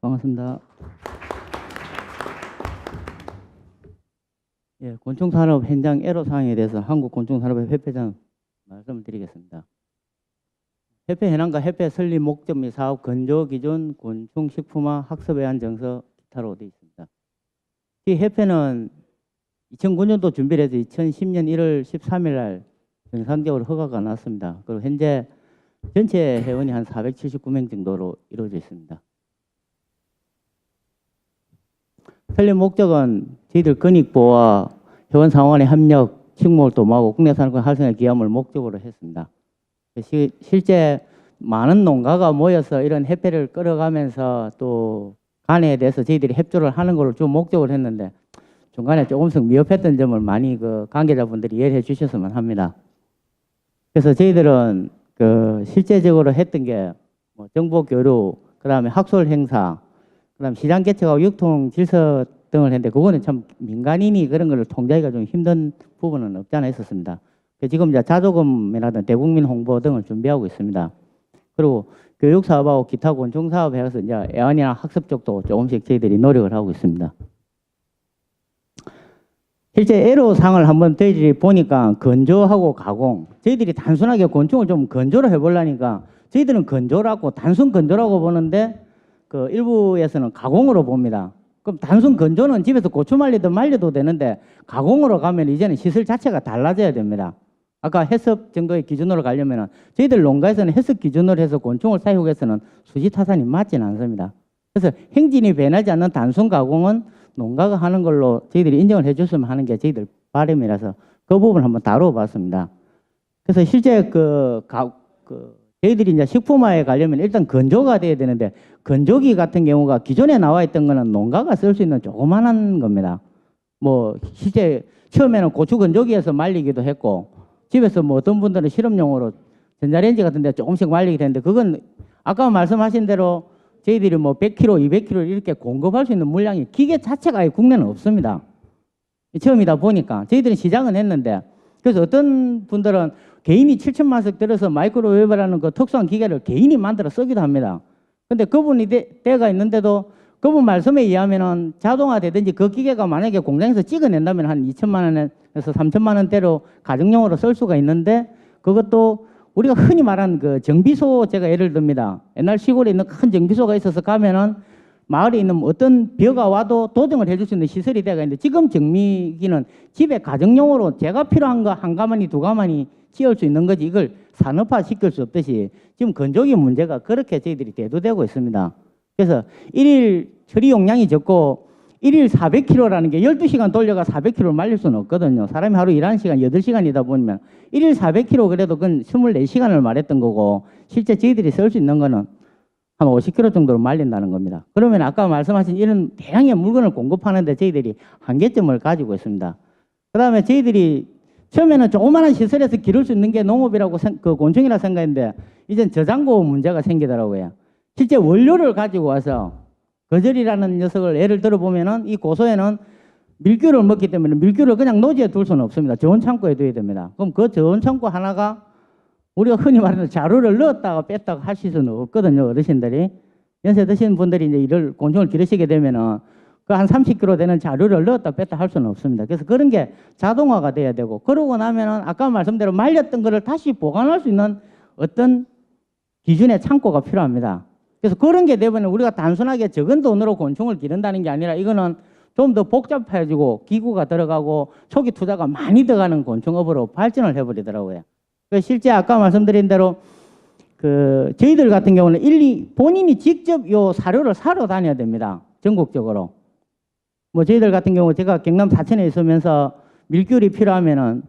반갑습니다. 예, 곤충산업 현장 애로사항에 대해서 한국곤충산업협회 회장 말씀을 드리겠습니다. 협회 현황과 협회 설립 목적 및 사업 건조 기준, 곤충식품화 학습에 대한 정서 기타로 되어 있습니다. 이 협회는 2009년도 준비를 해서 2010년 1월 13일 날 정상적으로 허가가 났습니다. 그리고 현재 전체 회원이 한 479명 정도로 이루어져 있습니다. 설립 목적은 저희들 근익보와 회원 상원의 협력, 식목을 도모하고 국내 산업과 활성화에 기함을 목적으로 했습니다. 실제 많은 농가가 모여서 이런 협회를 끌어가면서 또 간에 대해서 저희들이 협조를 하는 것을 주 목적으로 했는데 중간에 조금씩 미흡했던 점을 많이 관계자분들이 이해해 주셨으면 합니다. 그래서 저희들은 실제적으로 했던 게 정보 교류, 그다음에 학술 행사, 그다음 시장 개척하고 유통 질서 등을 했는데 그거는 참 민간인이 그런 걸 통제하기가 좀 힘든 부분은 없지 않아 있었습니다. 지금 이제 자조금이라든 대국민 홍보 등을 준비하고 있습니다. 그리고 교육 사업하고 기타 곤충 사업 해서 이제 애완이나 학습 쪽도 조금씩 저희들이 노력을 하고 있습니다. 실제 애로사항을 한번 저희들이 보니까 건조하고 가공, 저희들이 단순하게 곤충을 좀 건조를 해보려니까 저희들은 건조라고 단순 건조라고 보는데 일부에서는 가공으로 봅니다. 그럼 단순 건조는 집에서 고추 말리든 말려도 되는데 가공으로 가면 이제는 시설 자체가 달라져야 됩니다. 아까 해썹 정도의 기준으로 가려면 저희들 농가에서는 해썹 기준으로 해서 곤충을 사육해서는 수지타산이 맞지는 않습니다. 그래서 행진이 변하지 않는 단순 가공은 농가가 하는 걸로 저희들이 인정을 해줬으면 하는 게 저희들 바람이라서 그 부분을 한번 다뤄봤습니다. 그래서 실제 저희들이 이제 식품화에 가려면 일단 건조가 돼야 되는데 건조기 같은 경우가 기존에 나와 있던 거는 농가가 쓸 수 있는 조그만한 겁니다. 실제 처음에는 고추 건조기에서 말리기도 했고 집에서 어떤 분들은 실험용으로 전자레인지 같은 데 조금씩 말리게 되는데 그건 아까 말씀하신 대로 저희들이 100kg, 200kg 이렇게 공급할 수 있는 물량이 기계 자체가 아예 국내는 없습니다. 처음이다 보니까 저희들은 시작은 했는데 그래서 어떤 분들은 개인이 7천만 석 들어서 마이크로웨이브라는 특수한 기계를 개인이 만들어 쓰기도 합니다. 근데 그분이 때가 있는데도 그분 말씀에 의하면은 자동화되든지 그 기계가 만약에 공장에서 찍어낸다면 한 2천만 원에서 3천만 원대로 가정용으로 쓸 수가 있는데 그것도 우리가 흔히 말하는 정비소 제가 예를 듭니다. 옛날 시골에 있는 큰 정비소가 있어서 가면은 마을에 있는 어떤 벼가 와도 도정을 해줄 수 있는 시설이 되어 있는데 지금 정미기는 집에 가정용으로 제가 필요한 거 한 가마니 두 가마니 씌울 수 있는 거지 이걸 산업화 시킬 수 없듯이 지금 건조기 문제가 그렇게 저희들이 대두되고 있습니다. 그래서 일일 처리 용량이 적고 일일 400kg라는 게 12시간 돌려가 400kg를 말릴 수는 없거든요. 사람이 하루 일하는 시간 8시간이다 보면 일일 400kg 그래도 그건 24시간을 말했던 거고 실제 저희들이 쓸 수 있는 거는 한 50kg 정도로 말린다는 겁니다. 그러면 아까 말씀하신 이런 대량의 물건을 공급하는데 저희들이 한계점을 가지고 있습니다. 그 다음에 저희들이 처음에는 조그마한 시설에서 기를 수 있는 게 농업이라고 곤충이라 생각했는데 이젠 저장고 문제가 생기더라고요. 실제 원료를 가지고 와서 거절이라는 녀석을 예를 들어보면은 이 고소에는 밀규를 먹기 때문에 밀규를 그냥 노지에 둘 수는 없습니다. 저온 창고에 둬야 됩니다. 그럼 그 저온 창고 하나가 우리가 흔히 말하는 자루를 넣었다가 뺐다가 하실 수는 없거든요. 어르신들이. 연세 드신 분들이 이제 곤충을 기르시게 되면은 그 한 30kg 되는 자루를 넣었다 뺐다 할 수는 없습니다. 그래서 그런 게 자동화가 돼야 되고 그러고 나면은 아까 말씀대로 말렸던 거를 다시 보관할 수 있는 어떤 기준의 창고가 필요합니다. 그래서 그런 게 되면 우리가 단순하게 적은 돈으로 곤충을 기른다는 게 아니라 이거는 좀 더 복잡해지고 기구가 들어가고 초기 투자가 많이 들어가는 곤충업으로 발전을 해버리더라고요. 실제 아까 말씀드린 대로 저희들 같은 경우는 본인이 직접 요 사료를 사러 다녀야 됩니다. 전국적으로. 저희들 같은 경우 제가 경남 사천에 있으면서 밀귤이 필요하면은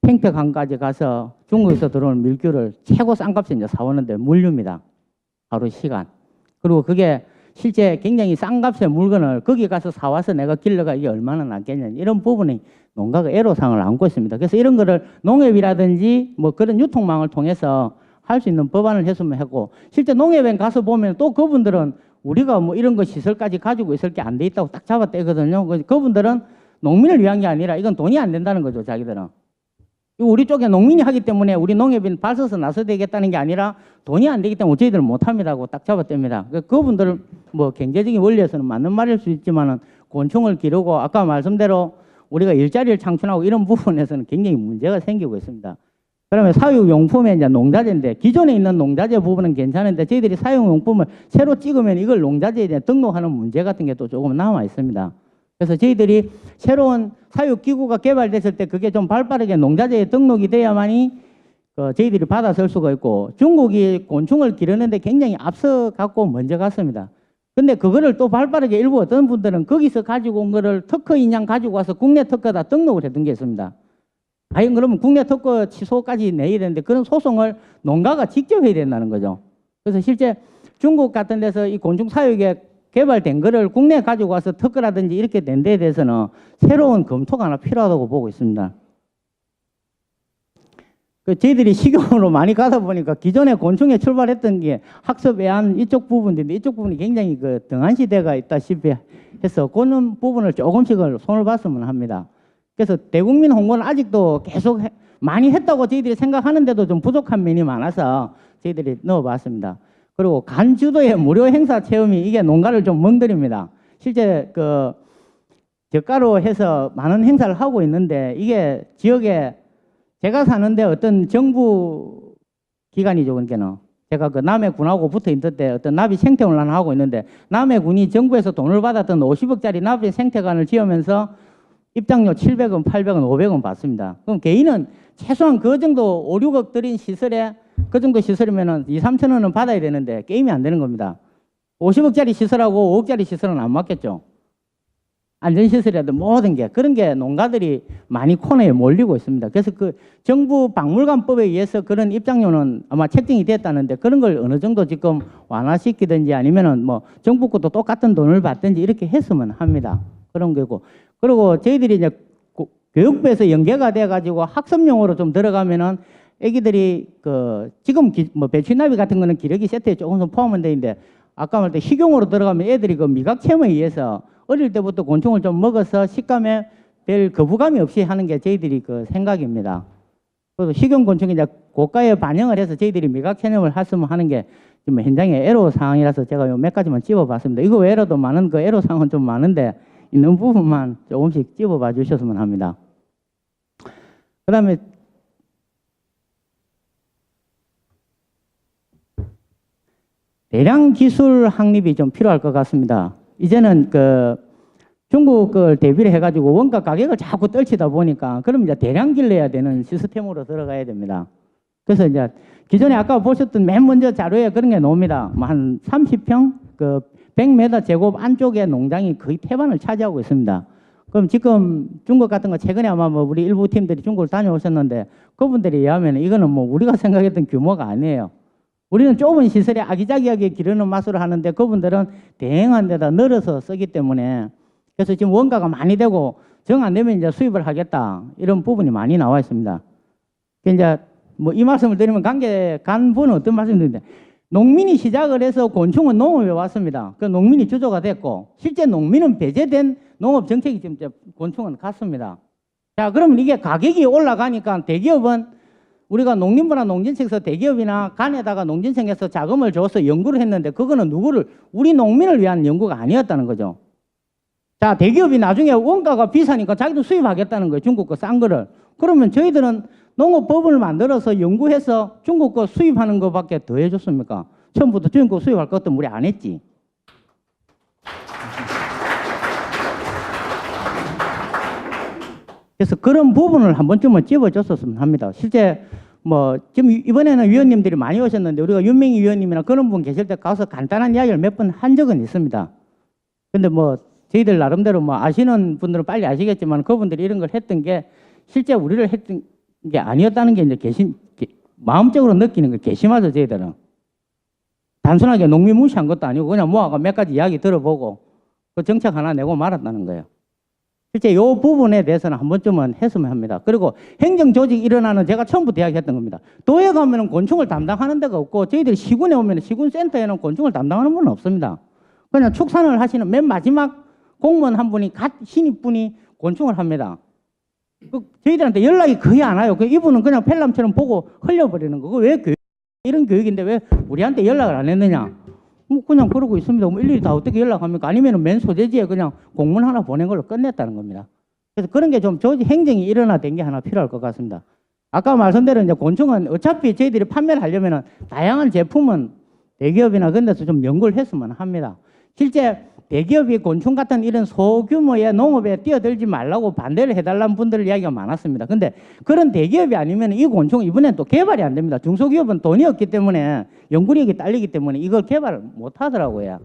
팽팩항까지 가서 중국에서 들어오는 밀귤을 최고 싼 값에 이제 사오는데 물류입니다. 하루 시간. 그리고 그게 실제 굉장히 싼 값의 물건을 거기 가서 사와서 내가 길러가 이게 얼마나 낫겠냐 이런 부분이 농가가 애로사항을 안고 있습니다. 그래서 이런 거를 농협이라든지 그런 유통망을 통해서 할 수 있는 법안을 했으면 했고 실제 농협에 가서 보면 또 그분들은 우리가 이런 거 시설까지 가지고 있을 게 안 돼 있다고 딱 잡아떼거든요. 그분들은 농민을 위한 게 아니라 이건 돈이 안 된다는 거죠. 자기들은. 우리 쪽에 농민이 하기 때문에 우리 농협인 발서서 나서 되겠다는 게 아니라 돈이 안 되기 때문에 저희들은 못합니다고 딱 잡아댑니다. 그분들 뭐 경제적인 원리에서는 맞는 말일 수 있지만은 곤충을 기르고 아까 말씀대로 우리가 일자리를 창출하고 이런 부분에서는 굉장히 문제가 생기고 있습니다. 그러면 사육용품의 이제 농자재인데 기존에 있는 농자재 부분은 괜찮은데 저희들이 사육용품을 새로 찍으면 이걸 농자재에 대해 등록하는 문제 같은 게 또 조금 남아 있습니다. 그래서 저희들이 새로운 사육기구가 개발됐을 때 그게 좀 발빠르게 농자재에 등록이 돼야만이 저희들이 받아 쓸 수가 있고 중국이 곤충을 기르는데 굉장히 앞서 갖고 먼저 갔습니다. 근데 그거를 또 발빠르게 일부 어떤 분들은 거기서 가지고 온 거를 특허 인양 가지고 와서 국내 특허다 등록을 했던 게 있습니다. 과연 그러면 국내 특허 취소까지 내야 되는데 그런 소송을 농가가 직접 해야 된다는 거죠. 그래서 실제 중국 같은 데서 이 곤충 사육에 개발된 거를 국내에 가지고 와서 특허라든지 이렇게 된 데에 대해서는 새로운 검토가 하나 필요하다고 보고 있습니다. 저희들이 식용으로 많이 가다 보니까 기존에 곤충에 출발했던 게 학습 외환 이쪽 부분인데 이쪽 부분이 굉장히 등한시대가 있다시피 해서 그런 부분을 조금씩을 손을 봤으면 합니다. 그래서 대국민 홍보는 아직도 계속 많이 했다고 저희들이 생각하는데도 좀 부족한 면이 많아서 저희들이 넣어봤습니다. 그리고 간주도의 무료 행사 체험이 이게 농가를 좀 멍들입니다. 실제 저가로 해서 많은 행사를 하고 있는데 이게 지역에 제가 사는데 어떤 정부 기관이죠. 그러니까는 제가 남해군하고 붙어 있는데 어떤 나비 생태훈련을 하고 있는데 남해군이 정부에서 돈을 받았던 50억짜리 나비 생태관을 지으면서 입장료 700원, 800원, 500원 받습니다. 그럼 개인은 최소한 그 정도 5, 6억 들인 시설에 그 정도 시설이면은 2, 3천 원은 받아야 되는데 게임이 안 되는 겁니다. 50억짜리 시설하고 5억짜리 시설은 안 맞겠죠. 안전시설이라든 모든 게 그런 게 농가들이 많이 코너에 몰리고 있습니다. 그래서 정부 박물관법에 의해서 그런 입장료는 아마 책정이 됐다는데 그런 걸 어느 정도 지금 완화시키든지 아니면은 뭐 정부 것도 똑같은 돈을 받든지 이렇게 했으면 합니다. 그런 거고. 그리고 저희들이 이제 교육부에서 연계가 돼 가지고 학습용으로 좀 들어가면은 애기들이 지금 뭐 배추나비 같은 거는 기러기 세트에 조금 포함은 돼 있는데 아까 말했던 식용으로 들어가면 애들이 미각 체험에 의해서 어릴 때부터 곤충을 좀 먹어서 식감에 별 거부감이 없이 하는 게 저희들이 생각입니다. 그래서 식용 곤충이 이제 고가에 반영을 해서 저희들이 미각 체험을 했으면 하는 게 좀 현장의 애로 사항이라서 제가 요 몇 가지만 찝어봤습니다. 이거 외로도 많은 애로 사항은 좀 많은데 있는 부분만 조금씩 찝어봐 주셨으면 합니다. 그 다음에 대량 기술 확립이 좀 필요할 것 같습니다. 이제는 중국 걸 대비를 해가지고 원가 가격을 자꾸 떨치다 보니까 그럼 이제 대량 길러야 되는 시스템으로 들어가야 됩니다. 그래서 이제 기존에 아까 보셨던 맨 먼저 자료에 그런 게 나옵니다. 뭐 한 30평 100m 제곱 안쪽에 농장이 거의 태반을 차지하고 있습니다. 그럼 지금 중국 같은 거 최근에 아마 뭐 우리 일부 팀들이 중국을 다녀오셨는데 그분들에 의하면 이거는 뭐 우리가 생각했던 규모가 아니에요. 우리는 좁은 시설에 아기자기하게 기르는 맛으로 하는데 그분들은 대행한 데다 늘어서 쓰기 때문에 그래서 지금 원가가 많이 되고 정 안 되면 이제 수입을 하겠다 이런 부분이 많이 나와 있습니다. 이제 뭐 이 말씀을 드리면 간부는 어떤 말씀인데 농민이 시작을 해서 곤충은 농업에 왔습니다. 그 농민이 주도가 됐고 실제 농민은 배제된 농업 정책이 지금 곤충은 갔습니다. 자, 그러면 이게 가격이 올라가니까 대기업은 우리가 농림부나 농진청에서 대기업이나 간에다가 농진청에서 자금을 줘서 연구를 했는데 그거는 우리 농민을 위한 연구가 아니었다는 거죠. 자, 대기업이 나중에 원가가 비싸니까 자기도 수입하겠다는 거예요. 중국 거 싼 거를. 그러면 저희들은 농업법을 만들어서 연구해서 중국 거 수입하는 것밖에 더 해줬습니까? 처음부터 중국 거 수입할 것도 우리 안 했지. 그래서 그런 부분을 한 번쯤은 찝어줬었으면 합니다. 실제 뭐 지금 이번에는 위원님들이 많이 오셨는데 우리가 윤명희 위원님이나 그런 분 계실 때 가서 간단한 이야기를 몇 번 한 적은 있습니다. 근데 뭐 저희들 나름대로 뭐 아시는 분들은 빨리 아시겠지만 그분들이 이런 걸 했던 게 실제 우리를 했던 게 아니었다는 게 이제 마음적으로 느끼는 거 괘씸하죠. 저희들은 단순하게 농민 무시한 것도 아니고 그냥 모아가 몇 가지 이야기 들어보고 그 정책 하나 내고 말았다는 거예요. 실제 이 부분에 대해서는 한 번쯤은 했으면 합니다. 그리고 행정조직이 일어나는 제가 처음부터 이야기했던 겁니다. 도에 가면 곤충을 담당하는 데가 없고 저희들이 시군에 오면 시군센터에는 곤충을 담당하는 분은 없습니다. 그냥 축산을 하시는 맨 마지막 공무원 한 분이 갓 신입분이 곤충을 합니다. 저희들한테 연락이 거의 안 와요. 이분은 그냥 펠람처럼 보고 흘려버리는 거고, 왜 이런 교육인데 왜 우리한테 연락을 안 했느냐? 뭐 그냥 그러고 있습니다. 뭐 일일이 다 어떻게 연락합니까? 아니면은 맨 소재지에 그냥 공문 하나 보낸 걸로 끝냈다는 겁니다. 그래서 그런 게 좀 조직 행정이 일어나된 게 하나 필요할 것 같습니다. 아까 말씀대로 이제 곤충은 어차피 저희들이 판매를 하려면은 다양한 제품은 대기업이나 그런 데서 좀 연구를 했으면 합니다. 실제 대기업이 곤충 같은 이런 소규모의 농업에 뛰어들지 말라고 반대를 해달라는 분들 이야기가 많았습니다. 근데 그런 대기업이 아니면 이 곤충 이번엔 또 개발이 안 됩니다. 중소기업은 돈이 없기 때문에 연구력이 딸리기 때문에 이걸 개발을 못 하더라고요.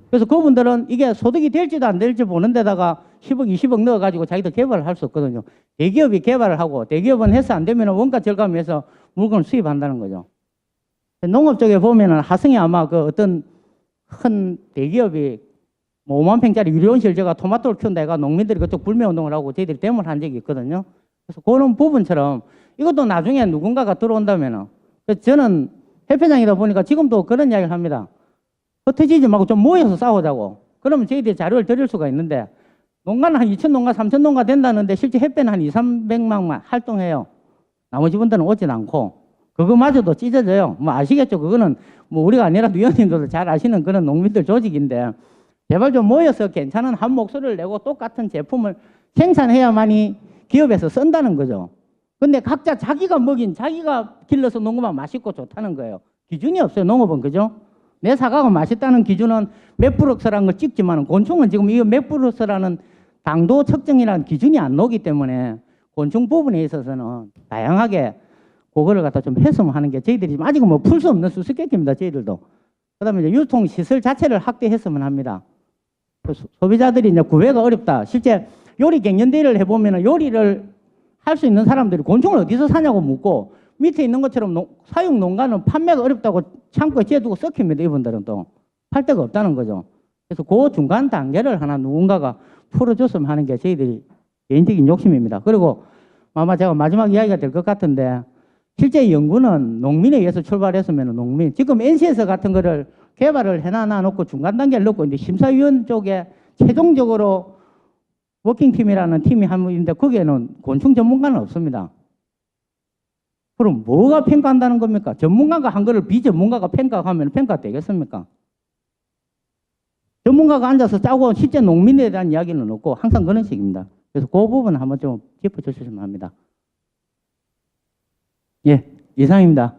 그래서 그분들은 이게 소득이 될지도 안 될지 보는 데다가 10억, 20억 넣어가지고 자기도 개발을 할 수 없거든요. 대기업이 개발을 하고 대기업은 해서 안 되면 원가 절감해서 물건을 수입한다는 거죠. 농업 쪽에 보면은 하성이 아마 그 어떤 큰 대기업이 뭐 5만 평짜리 유리온실 제가 토마토를 키운다 해가 농민들이 그쪽 불매운동을 하고 저희들이 데모를 한 적이 있거든요. 그래서 그런 부분처럼 이것도 나중에 누군가가 들어온다면은 저는 협회장이다 보니까 지금도 그런 이야기를 합니다. 흩어지지 말고 좀 모여서 싸우자고. 그러면 저희들이 자료를 드릴 수가 있는데 농가는 한 2천 농가, 3천 농가 된다는데 실제 협회는 한 2, 300만만 활동해요. 나머지 분들은 오진 않고 그거마저도 찢어져요. 뭐 아시겠죠? 그거는 뭐 우리가 아니라도 위원님들도 잘 아시는 그런 농민들 조직인데 제발 좀 모여서 괜찮은 한 목소리를 내고 똑같은 제품을 생산해야만이 기업에서 쓴다는 거죠. 근데 각자 자기가 먹인 자기가 길러서 놓은 것만 맛있고 좋다는 거예요. 기준이 없어요. 농업은. 그죠? 내 사과가 맛있다는 기준은 몇 프로스라는 걸 찍지만 곤충은 지금 이 몇 프로스라는 당도 측정이라는 기준이 안 나오기 때문에 곤충 부분에 있어서는 다양하게 그거를 갖다 좀 했으면 하는 게 저희들이 아직은 뭐 풀 수 없는 수수께끼입니다. 저희들도. 그 다음에 이제 유통 시설 자체를 확대했으면 합니다. 소비자들이 이제 구매가 어렵다. 실제 요리 갱년대회를 해보면 요리를 할 수 있는 사람들이 곤충을 어디서 사냐고 묻고 밑에 있는 것처럼 사육 농가는 판매가 어렵다고 창고에 지어두고 썩힙니다. 이분들은 또 팔 데가 없다는 거죠. 그래서 그 중간 단계를 하나 누군가가 풀어줬으면 하는 게 저희들이 개인적인 욕심입니다. 그리고 아마 제가 마지막 이야기가 될 것 같은데 실제 연구는 농민에 의해서 출발했으면 농민 지금 NCS 같은 거를 개발을 해놔 놓고 중간 단계를 넣고 이제 심사위원 쪽에 최종적으로 워킹팀이라는 팀이 한 분인데 거기에는 곤충 전문가는 없습니다. 그럼 뭐가 평가한다는 겁니까? 전문가가 한 거를 비전문가가 평가하면 평가 되겠습니까? 전문가가 앉아서 짜고 실제 농민에 대한 이야기는 없고 항상 그런 식입니다. 그래서 그 부분 한번 좀 짚어주시면 합니다. 예, 이상입니다.